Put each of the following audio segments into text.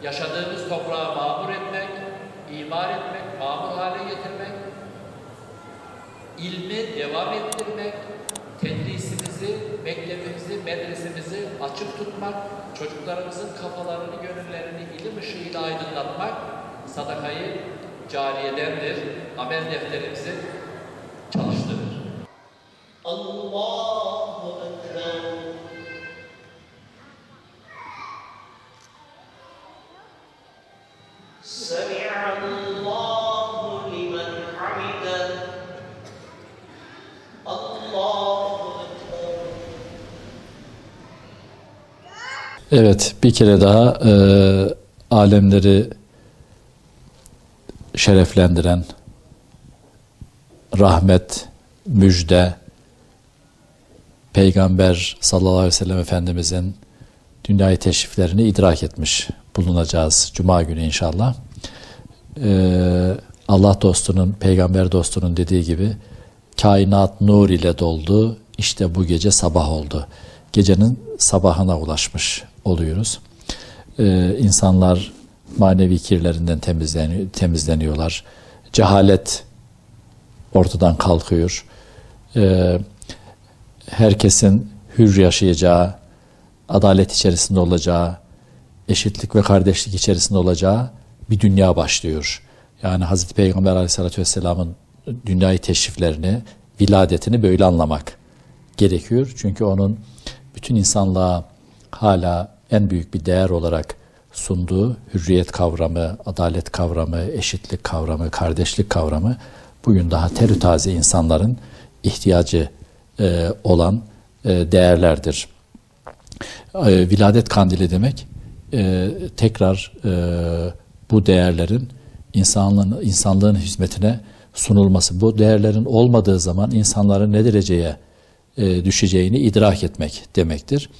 yaşadığımız toprağı mamur etmek, imar etmek, mamur hale getirmek, ilmi devam ettirmek, tedrisimizi, mektebimizi, medresemizi açık tutmak, çocuklarımızın kafalarını, gönüllerini ilim ışığıyla aydınlatmak sadakayı cariyedendir. Amel defterimizi çalıştırır. Allahu Ekber. Semi'allahu limen hamide. Allahu Ekber. Evet, bir kere daha alemleri şereflendiren rahmet, müjde, Peygamber sallallahu aleyhi ve sellem Efendimizin dünyayı teşriflerini idrak etmiş bulunacağız Cuma günü inşallah. Allah dostunun, Peygamber dostunun dediği gibi kainat nur ile doldu, işte bu gece sabah oldu. Gecenin sabahına ulaşmış oluyoruz. İnsanlar manevi kirlerinden temizleniyorlar. Cehalet ortadan kalkıyor. Herkesin hür yaşayacağı, adalet içerisinde olacağı, eşitlik ve kardeşlik içerisinde olacağı bir dünya başlıyor. Yani Hazreti Peygamber Aleyhisselatü Vesselam'ın dünyayı teşriflerini, viladetini böyle anlamak gerekiyor. Çünkü onun bütün insanlığa hala en büyük bir değer olarak sunduğu hürriyet kavramı, adalet kavramı, eşitlik kavramı, kardeşlik kavramı bugün daha terü taze insanların ihtiyacı olan değerlerdir. Viladet kandili demek tekrar bu değerlerin insanlığın hizmetine sunulması. Bu değerlerin olmadığı zaman insanların ne dereceye düşeceğini idrak etmek demektir.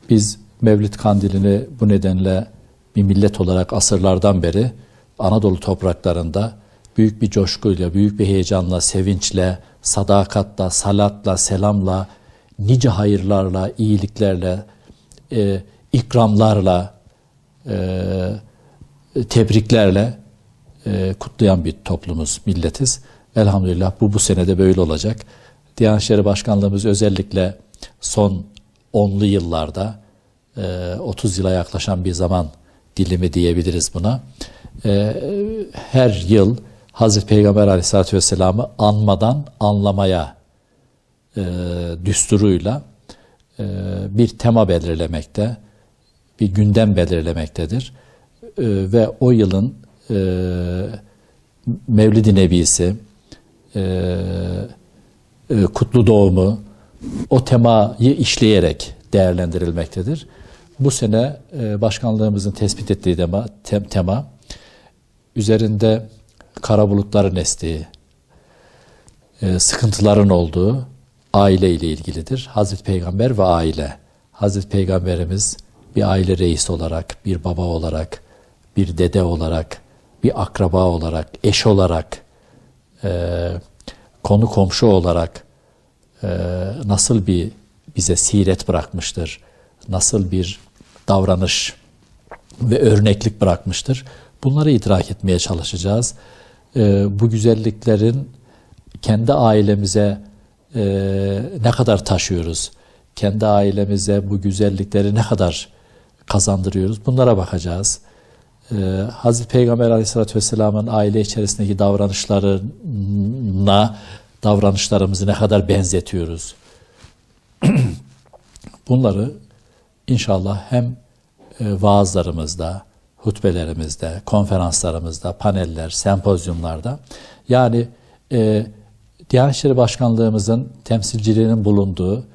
Biz Mevlid Kandili'ni bu nedenle bir millet olarak asırlardan beri Anadolu topraklarında büyük bir coşkuyla, büyük bir heyecanla, sevinçle, sadakatla, salatla, selamla, nice hayırlarla, iyiliklerle, ikramlarla, tebriklerle kutlayan bir toplumuz, milletiz. Elhamdülillah bu senede böyle olacak. Diyanet İşleri Başkanlığımız özellikle son 10'lu yıllarda 30 yıla yaklaşan bir zaman dilimi diyebiliriz buna. Her yıl Hazreti Peygamber Aleyhisselatü Vesselam'ı anmadan anlamaya düsturuyla bir tema belirlemekte, bir gündem belirlemektedir. Ve o yılın Mevlid-i Nebisi, kutlu doğumu, o temayı işleyerek değerlendirilmektedir. Bu sene başkanlığımızın tespit ettiği tema üzerinde kara bulutların estiği, sıkıntıların olduğu aile ile ilgilidir. Hazreti Peygamber ve aile. Hazreti Peygamberimiz bir aile reisi olarak, bir baba olarak, bir dede olarak, bir akraba olarak, eş olarak, konu komşu olarak nasıl bir bize siret bırakmıştır, nasıl bir davranış ve örneklik bırakmıştır. Bunları idrak etmeye çalışacağız. Bu güzelliklerin kendi ailemize ne kadar taşıyoruz, kendi ailemize bu güzellikleri ne kadar kazandırıyoruz, bunlara bakacağız. Hazreti Peygamber Aleyhisselatü Vesselam'ın aile içerisindeki davranışlarımızı ne kadar benzetiyoruz. Bunları inşallah hem vaazlarımızda, hutbelerimizde, konferanslarımızda, paneller, sempozyumlarda, yani Diyanet İşleri Başkanlığımızın temsilciliğinin bulunduğu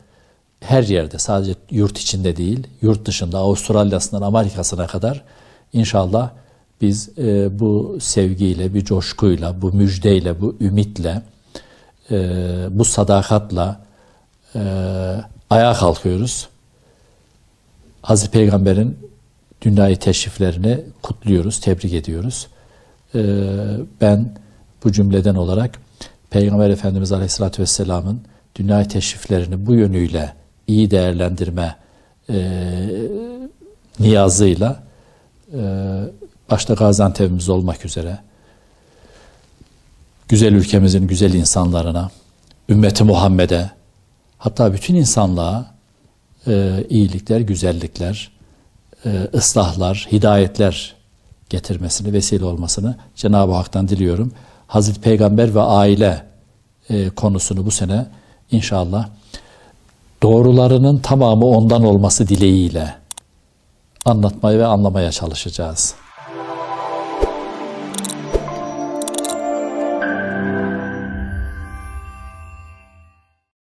her yerde, sadece yurt içinde değil, yurt dışında, Avustralya'sından Amerika'sına kadar inşallah biz bu sevgiyle, bir coşkuyla, bu müjdeyle, bu ümitle, bu sadakatla ayağa kalkıyoruz. Hazreti Peygamber'in dünyayı teşriflerini kutluyoruz, tebrik ediyoruz. Ben bu cümleden olarak Peygamber Efendimiz Aleyhisselatü Vesselam'ın dünyayı teşriflerini bu yönüyle iyi değerlendirme niyazıyla başta Gaziantep'imiz olmak üzere güzel ülkemizin güzel insanlarına, ümmeti Muhammed'e, hatta bütün insanlığa iyilikler, güzellikler, ıslahlar, hidayetler getirmesini, vesile olmasını Cenab-ı Hak'tan diliyorum. Hazreti Peygamber ve aile konusunu bu sene inşallah doğrularının tamamı ondan olması dileğiyle anlatmaya ve anlamaya çalışacağız.